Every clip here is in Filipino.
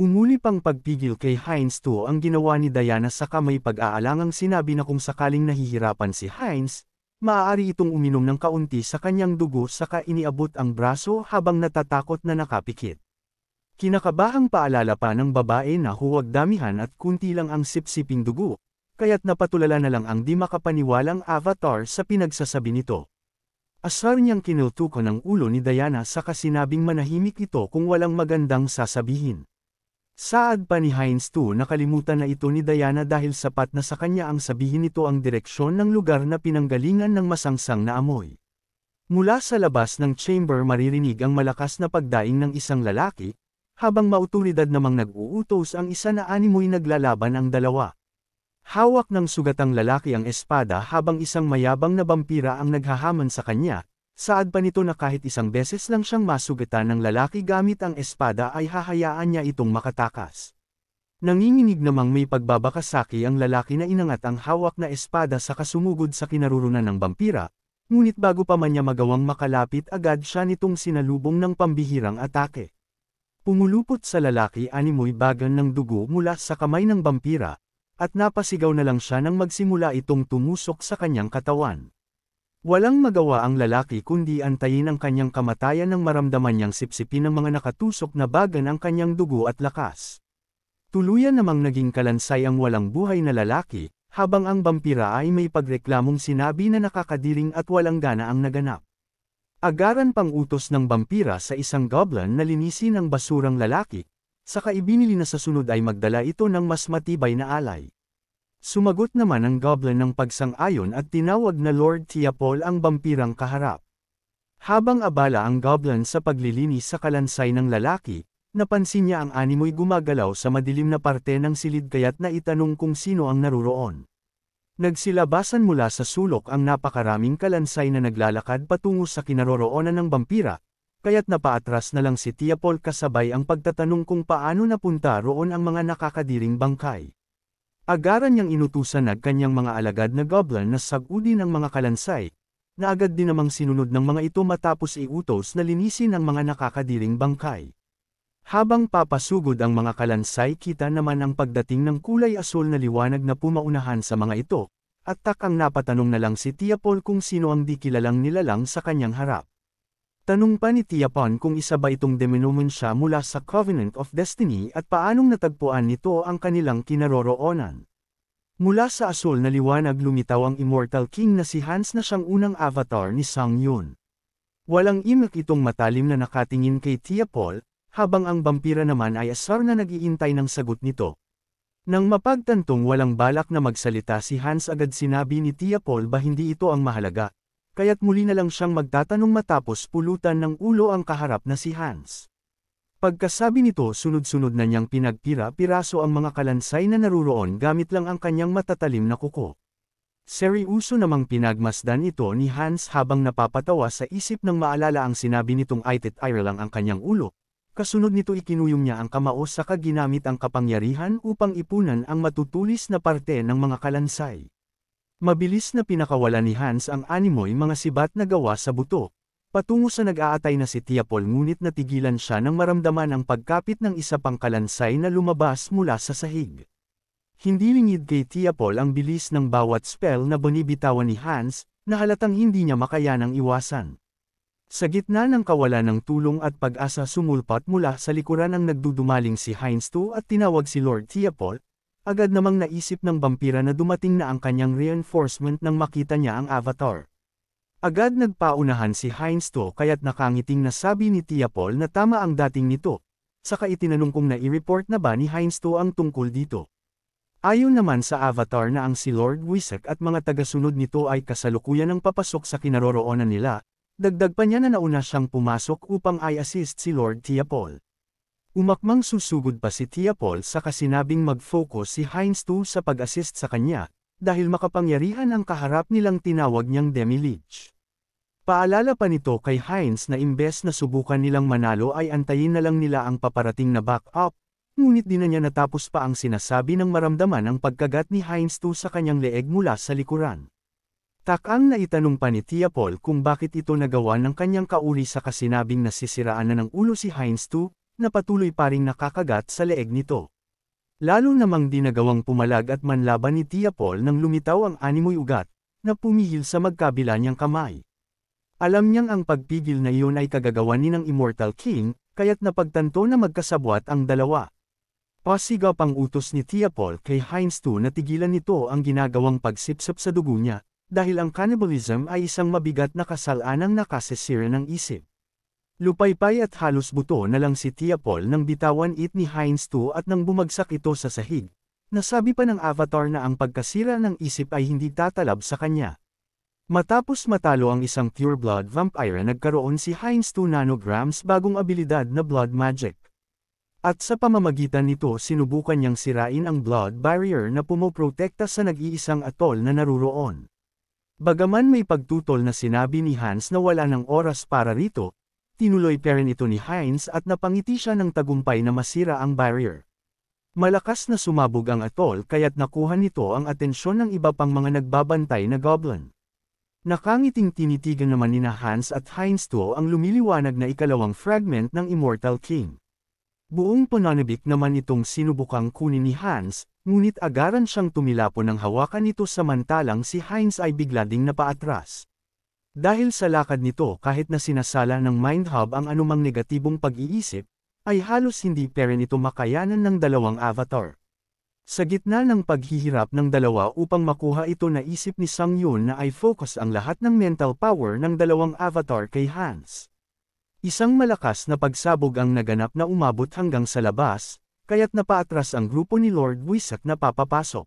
Umuli pang pagpigil kay Heinz II ang ginawa ni Diana sa may pag-aalangang sinabi na kung sakaling nahihirapan si Heinz, maaari itong uminom ng kaunti sa kanyang dugo saka iniabot ang braso habang natatakot na nakapikit. Kinakabahang paalala pa ng babae na huwag damihan at kunti lang ang sipsiping dugo, kaya't napatulala na lang ang di makapaniwalang avatar sa pinagsasabi nito. Asar niyang kinultukan ang ulo ni Diana saka sinabing manahimik ito kung walang magandang sasabihin. Saad pa ni Heinz II nakalimutan na ito ni Diana dahil sapat na sa kanya ang sabihin nito ang direksyon ng lugar na pinanggalingan ng masangsang na amoy. Mula sa labas ng chamber maririnig ang malakas na pagdaing ng isang lalaki, habang mautoridad namang nag-uutos ang isa na animoy naglalaban ang dalawa. Hawak ng sugatang lalaki ang espada habang isang mayabang na vampira ang naghahaman sa kanya. Saad pa nito na kahit isang beses lang siyang masugatan ng lalaki gamit ang espada ay hahayaan niya itong makatakas. Nanginginig namang may pagbabakasaki ang lalaki na inangat ang hawak na espada sa kasumugod sa kinarurunan ng vampira, ngunit bago pa man niya magawang makalapit agad siya nitong sinalubong ng pambihirang atake. Pumulupot sa lalaki animoy bagan ng dugo mula sa kamay ng vampira, at napasigaw na lang siya nang magsimula itong tumusok sa kanyang katawan. Walang magawa ang lalaki kundi antayin ang kanyang kamatayan nang maramdaman niyang sipsipin ng mga nakatusok na bagan ang kanyang dugo at lakas. Tuluyan namang naging kalansay ang walang buhay na lalaki, habang ang vampira ay may pagreklamong sinabi na nakakadiring at walang gana ang naganap. Agaran pang utos ng vampira sa isang goblin na linisin ang basurang lalaki, saka ibinili na sa sunod ay magdala ito ng mas matibay na alay. Sumagot naman ang goblin ng pagsang-ayon at tinawag na Lord Tiapol ang vampirang kaharap. Habang abala ang goblin sa paglilinis sa kalansay ng lalaki, napansin niya ang animoy gumagalaw sa madilim na parte ng silid kaya't naitanong kung sino ang naruroon. Nagsilabasan mula sa sulok ang napakaraming kalansay na naglalakad patungo sa kinaroroonan ng vampira, kaya't napaatras na lang si Tiapol kasabay ang pagtatanong kung paano napunta roon ang mga nakakadiring bangkay. Agaran niyang inutusan ng kanyang mga alagad na goblin na sagudin ang mga kalansay, na agad din namang sinunod ng mga ito matapos iutos na linisin ang mga nakakadiring bangkay. Habang papasugod ang mga kalansay kita naman ang pagdating ng kulay asul na liwanag na pumaunahan sa mga ito, at takang napatanong na lang si Tiapol kung sino ang di kilalang nilalang sa kanyang harap. Tanong pa ni Tiapon kung isa ba itong demonomon siya mula sa Covenant of Destiny at paanong natagpuan nito ang kanilang kinaroroonan. Mula sa asul na liwanag lumitaw ang Immortal King na si Hans na siyang unang avatar ni Sang Yun. Walang imik itong matalim na nakatingin kay Tiapol, habang ang vampira naman ay asar na nag-iintay ng sagot nito. Nang mapagtantong walang balak na magsalita si Hans agad sinabi ni Tiapol ba hindi ito ang mahalaga. Kaya't muli na lang siyang magtatanong matapos pulutan ng ulo ang kaharap na si Hans. Pagkasabi nito sunod-sunod na niyang pinagpira-piraso ang mga kalansay na naruroon gamit lang ang kanyang matatalim na kuko. Seryoso namang pinagmasdan ito ni Hans habang napapatawa sa isip nang maalala ang sinabi nitong aitit ira lang ang kanyang ulo. Kasunod nito ikinuyong niya ang kamao saka ginamit ang kapangyarihan upang ipunan ang matutulis na parte ng mga kalansay. Mabilis na pinakawala ni Hans ang animoy mga sibat na gawa sa buto, patungo sa nag-aatay na si Tiapol ngunit natigilan siya nang maramdaman ang pagkapit ng isa pang kalansay na lumabas mula sa sahig. Hindi lingid kay Tiapol ang bilis ng bawat spell na binibitawan ni Hans, na halatang hindi niya makayanang iwasan. Sa gitna ng kawalan ng tulong at pag-asa sumulpat mula sa likuran ang nagdudumaling si Heinz II at tinawag si Lord Tiapol. Agad namang naisip ng vampira na dumating na ang kanyang reinforcement nang makita niya ang avatar. Agad nagpaunahan si Heinz II kaya't nakangiting nasabi ni Tiapol na tama ang dating nito, saka itinanong kung nai-report na ba ni Heinz II ang tungkol dito. Ayon naman sa avatar na ang si Lord Wisek at mga tagasunod nito ay kasalukuyan ng papasok sa kinaroroonan nila, dagdag pa niya na nauna siyang pumasok upang i-assist si Lord Tiapol. Umakmang susugod pa si Tiapol sa kasinabing mag-focus si Heinz II sa pag-assist sa kanya, dahil makapangyarihan ang kaharap nilang tinawag niyang Demi-Lich. Paalala pa nito kay Heinz na imbes na subukan nilang manalo ay antayin na lang nila ang paparating na back-up, ngunit di na niya natapos pa ang sinasabi ng maramdaman ang pagkagat ni Heinz II sa kanyang leeg mula sa likuran. Takang naitanong pa ni Tiapol kung bakit ito nagawa ng kanyang kauri sa kasinabing nasisiraan na ng ulo si Heinz II, na patuloy pa ring nakakagat sa leeg nito. Lalo namang dinagawang pumalag at manlaban ni Tia Paul nang lumitaw ang animoy ugat, na pumihil sa magkabila niyang kamay. Alam niyang ang pagpigil na iyon ay kagagawan ni ng Immortal King, kaya't napagtanto na magkasabwat ang dalawa. Pasigaw pang utos ni Tia Paul kay Heinz 2 na tigilan nito ang ginagawang pagsipsip sa dugo niya, dahil ang cannibalism ay isang mabigat na kasalanang nakasisira ng isip. Lupaypay at halos buto na lang si Tia Paul nang bitawan ni Heinz 2 at nang bumagsak ito sa sahig. Nasabi pa ng Avatar na ang pagkasira ng isip ay hindi tatalab sa kanya. Matapos matalo ang isang pure-blood vampire nagkaroon si Heinz 2 nanograms bagong abilidad na blood magic. At sa pamamagitan nito sinubukan niyang sirain ang blood barrier na pumoprotekta sa nag-iisang atol na naruroon. Bagaman may pagtutol na sinabi ni Hans na wala ng oras para rito, tinuloy pa rin ito ni Heinz at napangiti siya ng tagumpay na masira ang barrier. Malakas na sumabog ang atol kaya't nakuha nito ang atensyon ng iba pang mga nagbabantay na goblin. Nakangiting tinitigan naman ni Hans at Heinz 2 ang lumiliwanag na ikalawang fragment ng Immortal King. Buong pananabik naman itong sinubukang kunin ni Hans, ngunit agaran siyang tumilapo ng hawakan nito samantalang si Heinz ay bigla ding napaatras. Dahil sa lakad nito kahit na sinasala ng Mind Hub ang anumang negatibong pag-iisip, ay halos hindi pa rin ito makayanan ng dalawang avatar. Sa gitna ng paghihirap ng dalawa upang makuha ito naisip ni Sang Yun na ay focus ang lahat ng mental power ng dalawang avatar kay Hans. Isang malakas na pagsabog ang naganap na umabot hanggang sa labas, kaya't napaatras ang grupo ni Lord Wisak na papapasok.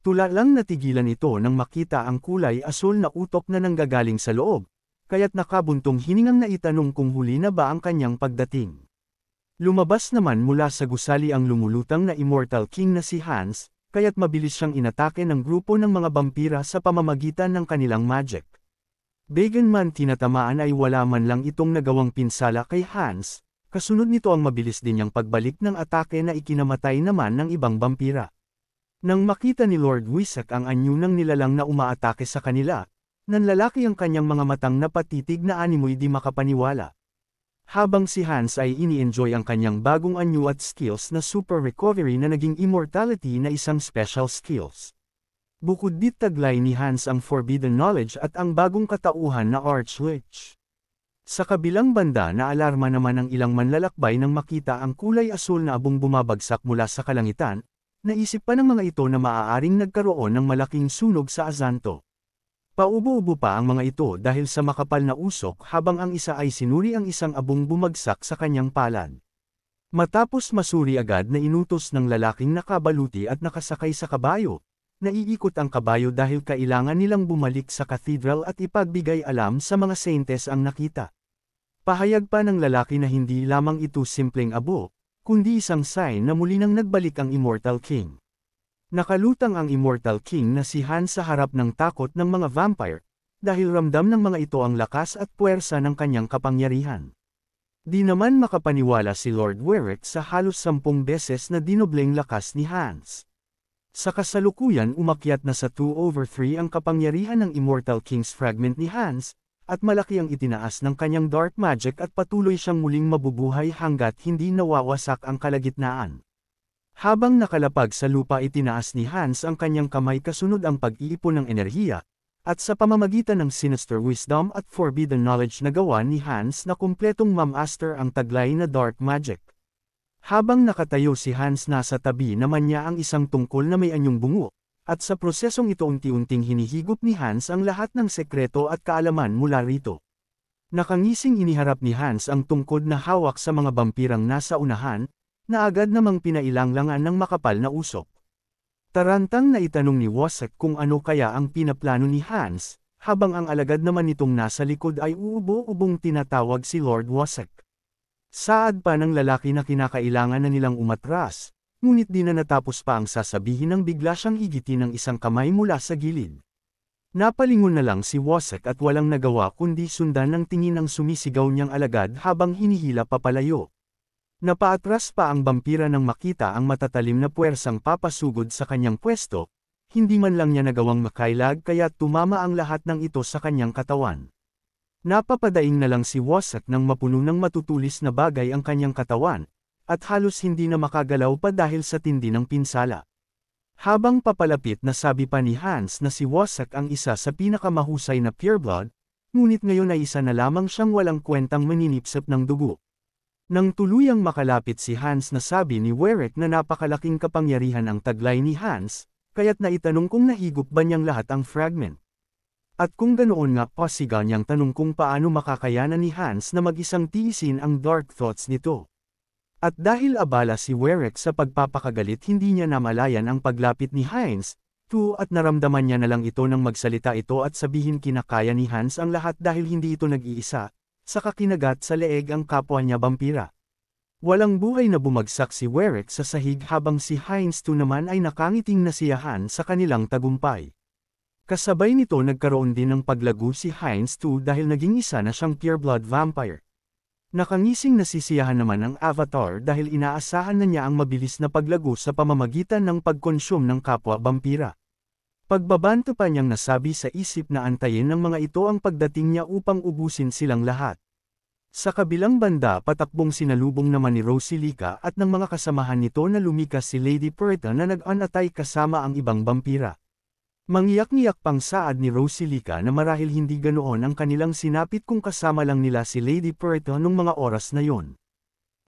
Tula lang natigilan ito nang makita ang kulay asul na utok na nanggagaling sa loob, kaya't nakabuntong hiningang naitanong kung huli na ba ang kanyang pagdating. Lumabas naman mula sa gusali ang lumulutang na Immortal King na si Hans, kaya't mabilis siyang inatake ng grupo ng mga vampira sa pamamagitan ng kanilang magic. Bagaman tinatamaan ay wala man lang itong nagawang pinsala kay Hans, kasunod nito ang mabilis din niyang pagbalik ng atake na ikinamatay naman ng ibang vampira. Nang makita ni Lord Wisak ang anyo ng nilalang na umaatake sa kanila, nanlalaki ang kanyang mga matang napatitig na animoy di makapaniwala. Habang si Hans ay ini-enjoy ang kanyang bagong anyo at skills na super recovery na naging immortality na isang special skills. Bukod dit taglay ni Hans ang forbidden knowledge at ang bagong katauhan na Archlich. Sa kabilang banda naalarma naman ang ilang manlalakbay nang makita ang kulay asul na abong bumabagsak mula sa kalangitan. Naisip pa ng mga ito na maaaring nagkaroon ng malaking sunog sa Azanto. Paubo-ubo pa ang mga ito dahil sa makapal na usok habang ang isa ay sinuri ang isang abong bumagsak sa kanyang palad. Matapos masuri agad na inutos ng lalaking nakabaluti at nakasakay sa kabayo, naiikot ang kabayo dahil kailangan nilang bumalik sa cathedral at ipagbigay alam sa mga saintes ang nakita. Pahayag pa ng lalaki na hindi lamang ito simpleng abo, kundi isang sign na muli nang nagbalik ang Immortal King. Nakalutang ang Immortal King na si Hans sa harap ng takot ng mga vampire, dahil ramdam ng mga ito ang lakas at puwersa ng kanyang kapangyarihan. Di naman makapaniwala si Lord Warwick sa halos 10 beses na dinobleng lakas ni Hans. Sa kasalukuyan umakyat na sa 2/3 ang kapangyarihan ng Immortal King's fragment ni Hans, at malaki ang itinaas ng kanyang dark magic at patuloy siyang muling mabubuhay hanggat hindi nawawasak ang kalagitnaan. Habang nakalapag sa lupa itinaas ni Hans ang kanyang kamay kasunod ang pag-iipon ng enerhiya, at sa pamamagitan ng sinister wisdom at forbidden knowledge na gawa ni Hans na kumpletong mamaster ang taglay na dark magic. Habang nakatayo si Hans nasa tabi naman niya ang isang tungkol na may anyong bungo. At sa prosesong ito unti-unting hinihigop ni Hans ang lahat ng sekreto at kaalaman mula rito. Nakangising iniharap ni Hans ang tungkod na hawak sa mga vampirang nasa unahan, na agad namang pinailanglangan ng makapal na usok. Tarantang na itanong ni Wozzeck kung ano kaya ang pinaplano ni Hans, habang ang alagad naman nitong nasa likod ay uubo-ubong tinatawag si Lord Wozzeck. Saad pa ng lalaki na kinakailangan na nilang umatras. Ngunit di na natapos pa ang sasabihin nang bigla siyang higitin ng isang kamay mula sa gilid. Napalingon na lang si Wozzeck at walang nagawa kundi sundan ng tingin ang sumisigaw niyang alagad habang hinihila papalayo. Napaatras pa ang vampira nang makita ang matatalim na puwersang papasugod sa kanyang pwesto, hindi man lang niya nagawang makailag kaya tumama ang lahat ng ito sa kanyang katawan. Napapadaing na lang si Wasak nang mapuno ng matutulis na bagay ang kanyang katawan, at halos hindi na makagalaw pa dahil sa tindi ng pinsala. Habang papalapit na sabi pa ni Hans na si Wasak ang isa sa pinakamahusay na pureblood, ngunit ngayon ay isa na lamang siyang walang kwentang maninipsip ng dugo. Nang tuluyang makalapit si Hans na sabi ni Warwick na napakalaking kapangyarihan ang taglay ni Hans, kaya't naitanong kung nahigop ba niyang lahat ang fragment. At kung ganoon nga pasiga niyang tanong kung paano makakayanan ni Hans na mag-isang tiisin ang dark thoughts nito. At dahil abala si Warwick sa pagpapakagalit hindi niya namalayan ang paglapit ni Hans, at naramdaman niya na lang ito nang magsalita ito at sabihin kinakaya ni Hans ang lahat dahil hindi ito nag-iisa. Saka kinagat sa leeg ang kapwa niya vampira. Walang buhay na bumagsak si Warwick sa sahig habang si Heinz 2 naman ay nakangiting nasiyahan sa kanilang tagumpay. Kasabay nito nagkaroon din ng paglago si Heinz 2 dahil naging isa na siyang pureblood vampire. Nakangising nasisiyahan naman ang Avatar dahil inaasahan na niya ang mabilis na paglago sa pamamagitan ng pagkonsyum ng kapwa vampira. Pagbabanto pa niyang nasabi sa isip na antayin ng mga ito ang pagdating niya upang ubusin silang lahat. Sa kabilang banda patakbong sinalubong naman ni Rosilika at ng mga kasamahan nito na lumikas si Lady Puerta na nag-anatay kasama ang ibang vampira. Mangiyak-ngiyak pang saad ni Rosilika na marahil hindi ganoon ang kanilang sinapit kung kasama lang nila si Lady Puerta nung mga oras na yon.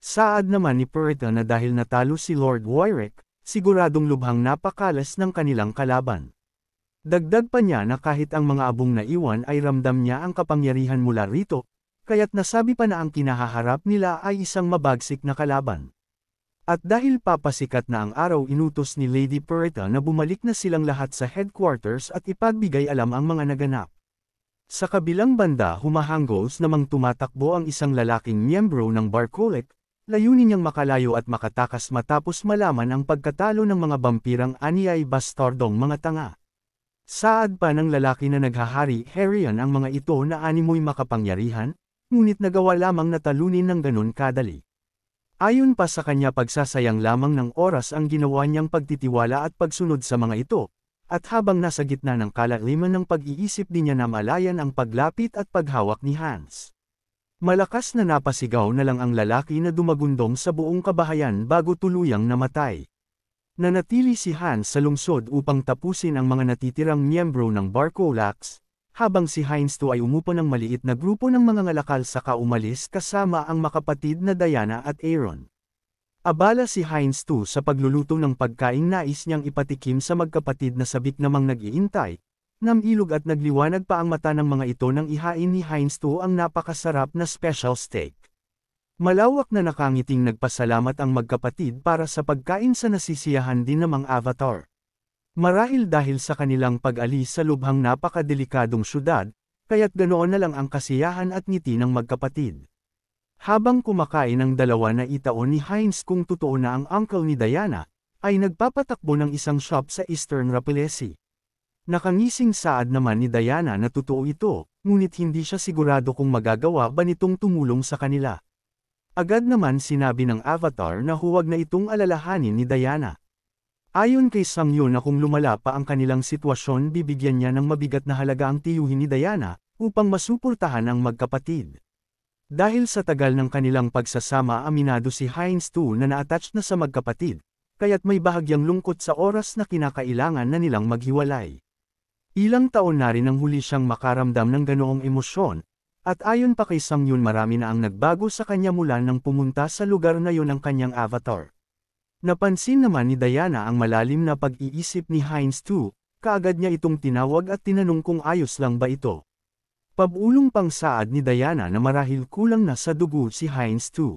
Saad naman ni Puerta na dahil natalo si Lord Warwick, siguradong lubhang napakalas ng kanilang kalaban. Dagdag pa niya na kahit ang mga abong naiwan ay ramdam niya ang kapangyarihan mula rito, kaya't nasabi pa na ang kinahaharap nila ay isang mabagsik na kalaban. At dahil papasikat na ang araw inutos ni Lady Puerta na bumalik na silang lahat sa headquarters at ipagbigay alam ang mga naganap. Sa kabilang banda humahanggos namang tumatakbo ang isang lalaking miyembro ng Barcolic, layunin niyang makalayo at makatakas matapos malaman ang pagkatalo ng mga vampirang ani ay bastardong mga tanga. Saad pa ng lalaki na naghahari Herian ang mga ito na animoy makapangyarihan, ngunit nagawa lamang na talunin ng ganun kadali. Ayon pa sa kanya pagsasayang lamang ng oras ang ginawa niyang pagtitiwala at pagsunod sa mga ito, at habang nasa gitna ng kalaliman ng pag-iisip din niya na malayan ang paglapit at paghawak ni Hans. Malakas na napasigaw na lang ang lalaki na dumagundong sa buong kabahayan bago tuluyang namatay. Nanatili si Hans sa lungsod upang tapusin ang mga natitirang miyembro ng Barcolax, habang si Heinz 2 ay umupo ng maliit na grupo ng mga ngalakal saka umalis kasama ang makapatid na Diana at Aaron. Abala si Heinz 2 sa pagluluto ng pagkaing nais niyang ipatikim sa magkapatid na sabik namang nag-iintay, namilog at nagliwanag pa ang mata ng mga ito nang ihain ni Heinz 2 ang napakasarap na special steak. Malawak na nakangiting nagpasalamat ang magkapatid para sa pagkain sa nasisiyahan din namang Avatar. Marahil dahil sa kanilang pag-alis sa lubhang napakadelikadong syudad, kaya't ganoon na lang ang kasiyahan at ngiti ng magkapatid. Habang kumakain ang dalawa na itaon ni Heinz kung totoo na ang uncle ni Diana, ay nagpapatakbo ng isang shop sa Eastern Rapalesi. Nakangising saad naman ni Diana na totoo ito, ngunit hindi siya sigurado kung magagawa ba nitong tumulong sa kanila. Agad naman sinabi ng Avatar na huwag na itong alalahanin ni Diana. Ayon kay Sang-Yun na kung lumala pa ang kanilang sitwasyon bibigyan niya ng mabigat na halaga ang tiyuhin ni Diana, upang masuportahan ang magkapatid. Dahil sa tagal ng kanilang pagsasama aminado si Heinz 2 na na-attach na sa magkapatid, kaya't may bahagyang lungkot sa oras na kinakailangan na nilang maghiwalay. Ilang taon na rin ang huli siyang makaramdam ng ganoong emosyon, at ayon pa kay Sang-Yun marami na ang nagbago sa kanya mula nang pumunta sa lugar na yon ang kanyang avatar. Napansin naman ni Diana ang malalim na pag-iisip ni Heinz 2, kaagad niya itong tinawag at tinanong kung ayos lang ba ito. Pabulong pang saad ni Diana na marahil kulang na sa dugo si Heinz 2.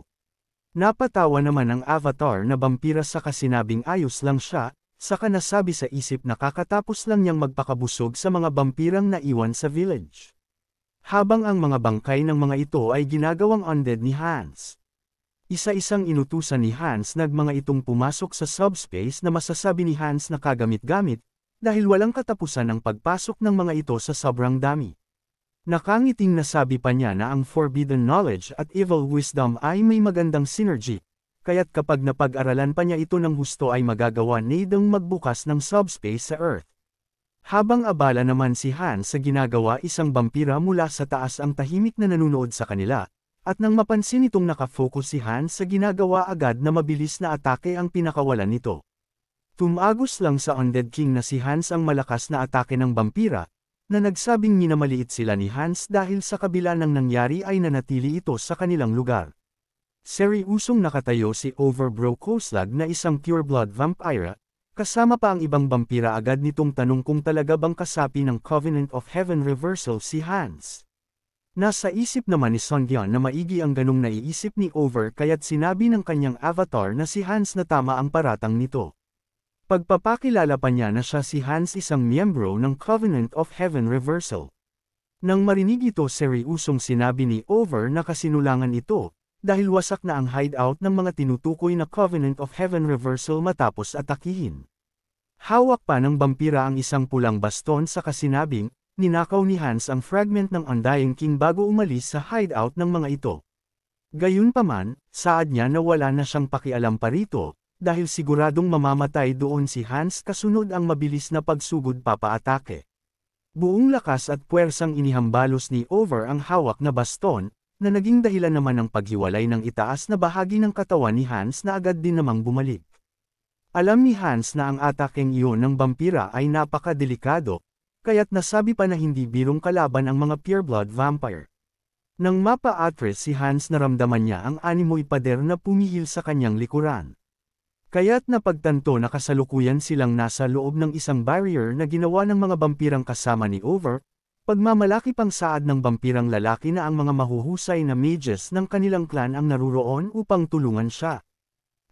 Napatawa naman ang avatar na vampira sa kasinabing ayos lang siya, saka nasabi sa isip na kakatapos lang niyang magpakabusog sa mga vampirang naiwan sa village. Habang ang mga bangkay ng mga ito ay ginagawang undead ni Hans. Isa-isang inutusan ni Hans na mga itong pumasok sa subspace na masasabi ni Hans na kagamit-gamit, dahil walang katapusan ang pagpasok ng mga ito sa sobrang dami. Nakangiting nasabi pa niya na ang forbidden knowledge at evil wisdom ay may magandang synergy, kaya't kapag napag-aralan pa niya ito ng husto ay magagawa nitong magbukas ng subspace sa Earth. Habang abala naman si Hans sa ginagawa, isang vampira mula sa taas ang tahimik na nanunood sa kanila, at nang mapansin itong nakafocus si Hans sa ginagawa, agad na mabilis na atake ang pinakawalan nito. Tumagos lang sa Undead King na si Hans ang malakas na atake ng vampira, na nagsabing minamaliit sila ni Hans dahil sa kabila ng nangyari ay nanatili ito sa kanilang lugar. Seryusong nakatayo si Overbro Koslag na isang pureblood vampire, kasama pa ang ibang vampira. Agad nitong tanong kung talaga bang kasapi ng Covenant of Heaven reversal si Hans. Nasa isip naman ni Songyeon na maigi ang ganong naiisip ni Over, kaya't sinabi ng kanyang avatar na si Hans na tama ang paratang nito. Pagpapakilala pa niya na siya si Hans, isang miyembro ng Covenant of Heaven reversal. Nang marinig ito, seryusong sinabi ni Over na kasinulangan ito, dahil wasak na ang hideout ng mga tinutukoy na Covenant of Heaven reversal matapos atakihin. Hawak pa ng vampira ang isang pulang baston sa kasinabing, ninakaw ni Hans ang fragment ng Undying King bago umalis sa hideout ng mga ito. Gayunpaman, saad niya na wala na siyang pakialam pa rito, dahil siguradong mamamatay doon si Hans kasunod ang mabilis na pagsugod papaatake. Buong lakas at puwersang inihambalos ni Over ang hawak na baston, na naging dahilan naman ng paghiwalay ng itaas na bahagi ng katawan ni Hans na agad din namang bumalik. Alam ni Hans na ang atakeng iyon ng vampira ay napakadelikado, kaya't nasabi pa na hindi birong kalaban ang mga pureblood vampire. Nang mapa-atras si Hans, naramdaman niya ang animoy pader na pumihil sa kanyang likuran. Kaya't napagtanto na kasalukuyan silang nasa loob ng isang barrier na ginawa ng mga vampirang kasama ni Over, pagmamalaki pang saad ng vampirang lalaki na ang mga mahuhusay na mages ng kanilang clan ang naruroon upang tulungan siya.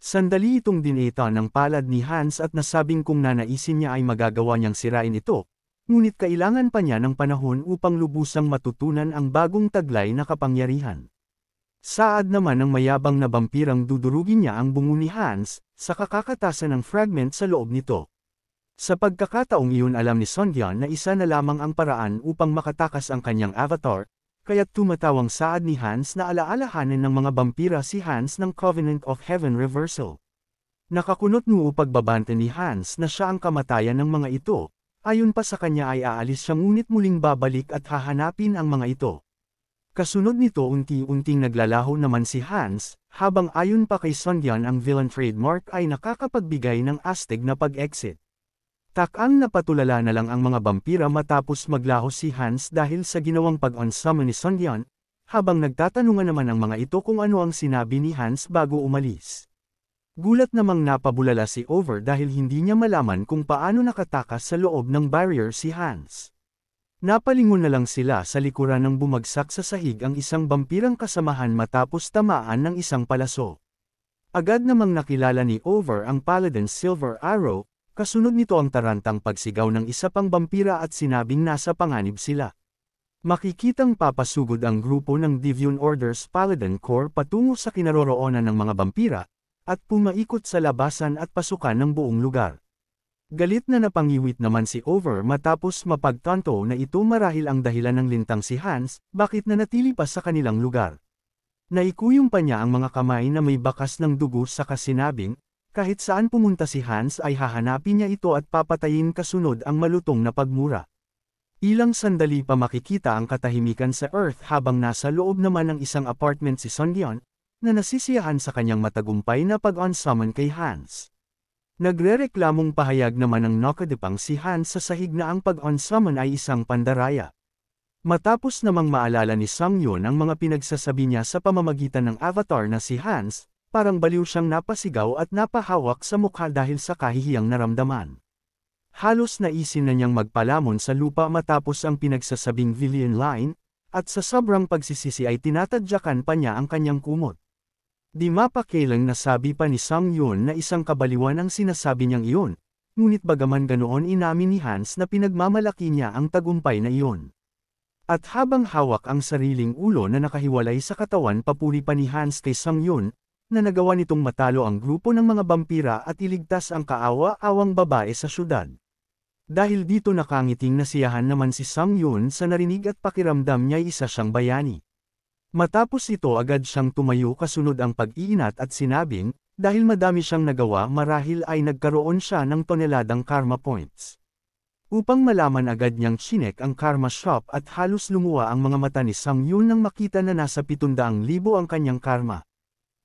Sandali itong dineta ng palad ni Hans at nasabing kung nanaisin niya ay magagawa niyang sirain ito, ngunit kailangan pa niya ng panahon upang lubusang matutunan ang bagong taglay na kapangyarihan. Saad naman ng mayabang na vampirang dudurugin niya ang bungo ni Hans, sa kakakatasan ng fragment sa loob nito. Sa pagkakataong iyon, alam ni Songyeon na isa na lamang ang paraan upang makatakas ang kanyang avatar, kaya't tumatawang saad ni Hans na alaalahanin ng mga vampira si Hans ng Covenant of Heaven reversal. Nakakunot noo pagbabante ni Hans na siya ang kamatayan ng mga ito, ayon pa sa kanya ay aalis siya ngunit muling babalik at hahanapin ang mga ito. Kasunod nito, unti-unting naglalaho naman si Hans, habang ayon pa kay Songyeon ang villain trademark ay nakakapagbigay ng astig na pag-exit. Takang napatulala na lang ang mga vampira matapos maglaho si Hans dahil sa ginawang pag-on-summon ni Songyeon, habang nagtatanungan naman ang mga ito kung ano ang sinabi ni Hans bago umalis. Gulat namang napabulala si Over dahil hindi niya malaman kung paano nakatakas sa loob ng barrier si Hans. Napalingon na lang sila sa likuran ng bumagsak sa sahig ang isang vampirang kasamahan matapos tamaan ng isang palaso. Agad namang nakilala ni Over ang Paladin's Silver Arrow, kasunod nito ang tarantang pagsigaw ng isa pang vampira at sinabing nasa panganib sila. Makikitang papasugod ang grupo ng Deviant Order's Paladin Corps patungo sa kinaroroonan ng mga vampira, at pumaikot sa labasan at pasukan ng buong lugar. Galit na napangiwit naman si Over matapos mapagtanto na ito marahil ang dahilan ng lintang si Hans, bakit nanatili pa sa kanilang lugar. Naikuyong pa niya ang mga kamay na may bakas ng dugo sa kasinabing, kahit saan pumunta si Hans ay hahanapin niya ito at papatayin kasunod ang malutong na pagmura. Ilang sandali pa makikita ang katahimikan sa Earth habang nasa loob naman ng isang apartment si Songyeon, na nasisiyahan sa kanyang matagumpay na pag-on-summon kay Hans. Nagrereklamong pahayag naman ng nakadepang si Hans sa sahig na ang pag-on-summon ay isang pandaraya. Matapos namang maalala ni Songyeon ang mga pinagsasabi niya sa pamamagitan ng avatar na si Hans, parang baliw siyang napasigaw at napahawak sa mukha dahil sa kahihiyang naramdaman. Halos naisin na niyang magpalamon sa lupa matapos ang pinagsasabing villain line, at sa sobrang pagsisisi ay tinatadyakan pa niya ang kanyang kumot. Di mapakailang nasabi pa ni Songyeon na isang kabaliwan ang sinasabi niyang iyon, ngunit bagaman ganoon inamin ni Hans na pinagmamalaki niya ang tagumpay na iyon. At habang hawak ang sariling ulo na nakahiwalay sa katawan, papuri pa ni Hans kay Songyeon, na nagawa nitong matalo ang grupo ng mga vampira at iligtas ang kaawa-awang babae sa syudad. Dahil dito nakangiting nasiyahan naman si Songyeon sa narinig at pakiramdam niya'y isa siyang bayani. Matapos ito agad siyang tumayo kasunod ang pag-iinat at sinabing, dahil madami siyang nagawa marahil ay nagkaroon siya ng toneladang karma points. Upang malaman agad niyang chinek ang karma shop at halos lumuwa ang mga mata ni Sang Yun nang makita na nasa 700,000 ang kanyang karma.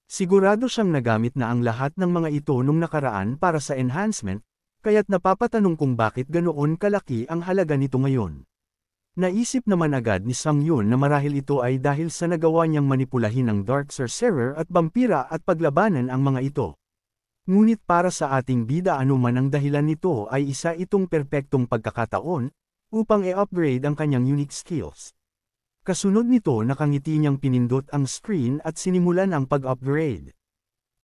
Sigurado siyang nagamit na ang lahat ng mga ito nung nakaraan para sa enhancement, kaya't napapatanong kung bakit ganoon kalaki ang halaga nito ngayon. Naisip naman agad ni Sang Yun na marahil ito ay dahil sa nagawa niyang manipulahin ang Dark Sorcerer at Vampira at paglabanan ang mga ito. Ngunit para sa ating bida anuman ang dahilan nito ay isa itong perpektong pagkakataon, upang i-upgrade ang kanyang unique skills. Kasunod nito nakangiti niyang pinindot ang screen at sinimulan ang pag-upgrade.